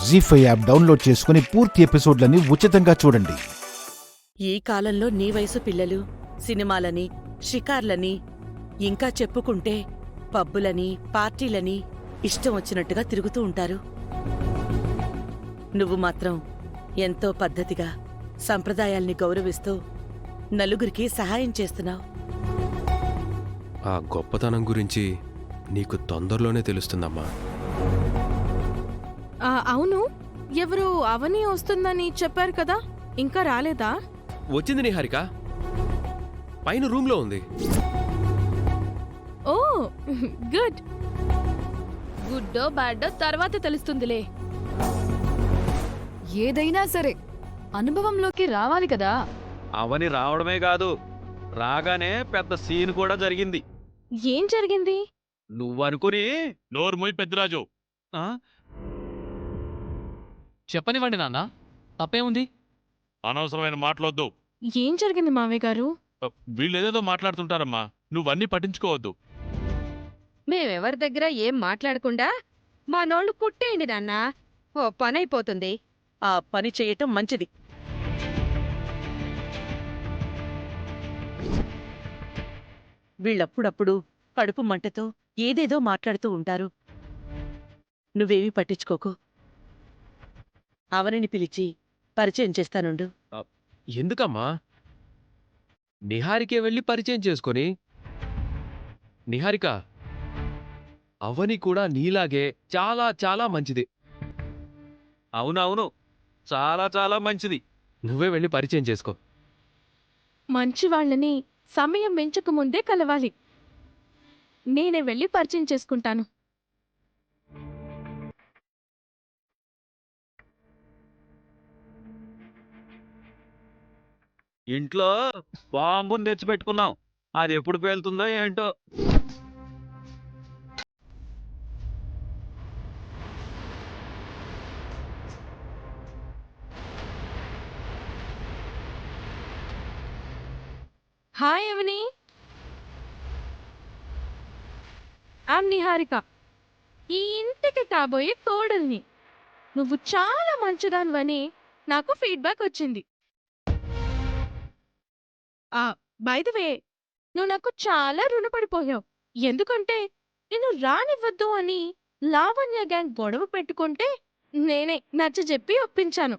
జీ5 app download చేసుకుని పూర్తి ఎపిసోడ్లని ఉచితంగా చూడండి. ఈ కాలంలో నీ వయసు పిల్లలు సినిమాలని, షికార్లని, ఇంకా చెప్పుకుంటే పబ్బులని, పార్టీలని ఇష్టం వచ్చినట్టుగా తిరుగుతూ ఉంటారు. నువ్వు మాత్రం ఎంతో పద్ధతిగా సంప్రదాయాల్ని గౌరవిస్తూ నలుగురికి సహాయం చేస్తున్నావు. ఆ గొప్పతనం గురించి నీకు తొందరలోనే తెలుస్తుందమ్మా. అవును, ఎవరు అవని వస్తుందని చెప్పారు కదా, ఇంకా రాలేదా? వచ్చింది నిహారిక, పైన రూమ్లో ఉంది. ఓ గుడ్. గుడ్డో బ్యాడో తర్వాత తెలుస్తుందిలే. ఏదైనా సరే అనుభవంలోకి రావాలి కదా. అవని రావడమే కాదు, రాగానే పెద్ద సీన్ కూడా జరిగింది. ఏం జరిగింది? నువ్వనుకుని నోర్మోయ్ పెద్దరాజు, చెప్పనివ్వండి నాన్న, తప్పేముంది? అనవసరమైన మాటలొద్దు. ఏం జరిగింది మావయ్య గారు? వీళ్ళేదేదో మాట్లాడుతుంటారమ్మా, నువ్వన్నీ పట్టించుకోవద్దు. మేమెవరి దగ్గర ఏం మాట్లాడకుండా మా నోళ్లు కుట్టేయండి నాన్నా, ఓ పనైపోతుంది. ఆ పని చేయటం మంచిది. వీళ్ళప్పుడప్పుడు కడుపు మంటతో ఏదేదో మాట్లాడుతూ ఉంటారు. నువ్వేమీ పట్టించుకోకు. అవనిని పిలిచి పరిచయం చేస్తానుండు. ఎందుకమ్మా? నిహారికే వెళ్ళి పరిచయం చేసుకొని. నిహారిక, అవని కూడా నీలాగే చాలా చాలా మంచిది. అవునవును, చాలా చాలా మంచిది. నువ్వే వెళ్ళి పరిచయం చేసుకో. మంచి వాళ్ళని సమయం మించకముందే కలవాలి. నేనే వెళ్ళి పరిచయం చేసుకుంటాను. ఇంట్లో బాంబుని తెచ్చిపెట్టుకున్నాం, అది ఎప్పుడు పేలుతుందో ఏంటో. హాయ్ అవని, ఐమ్ నిహారిక, ఈ ఇంటికి కాబోయే కోడల్ని. నువ్వు చాలా మంచిదానివని నాకు ఫీడ్బ్యాక్ వచ్చింది. బై ద వే, నువ్వు నాకు చాలా రుణపడిపోయావు. ఎందుకంటే నేను రానివ్వద్దు అని లావణ్య గ్యాంగ్ గొడవ పెట్టుకుంటే నేనే నచ్చజెప్పి ఒప్పించాను.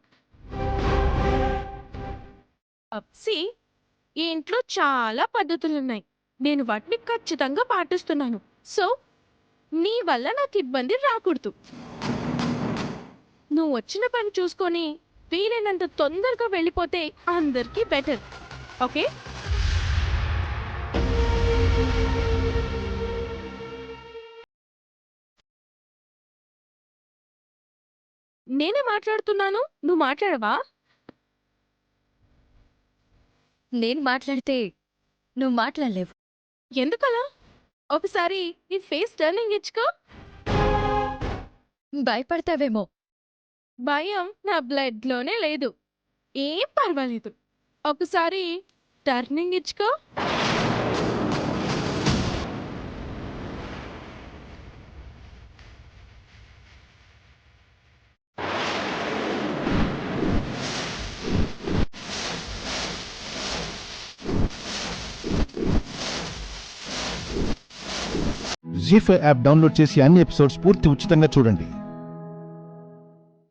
అప్సి, ఈ ఇంట్లో చాలా పద్ధతులున్నాయి, నేను వాటిని ఖచ్చితంగా పాటిస్తున్నాను. సో నీ వల్ల నాకు ఇబ్బంది రాకూడదు. నువ్వు వచ్చిన పని చూసుకొని వీలైనంత తొందరగా వెళ్ళిపోతే అందరికీ బెటర్. ఓకే? నేనే మాట్లాడుతున్నాను, నువ్వు మాట్లాడవా? నేను మాట్లాడితే నువ్వు మాట్లాడలేవు. ఎందుకలా? ఒకసారి నీ ఫేస్ టర్నింగ్ ఇచ్చుకో. భయపడతావేమో. భయం నా బ్లడ్లోనే లేదు. ఏం పర్వాలేదు. ఒకసారి టర్నింగ్ ఇచ్చుకో. జీ5 యాప్ డౌన్లోడ్ చేసి అన్ని ఎపిసోడ్స్ పూర్తి ఉచితంగా చూడండి.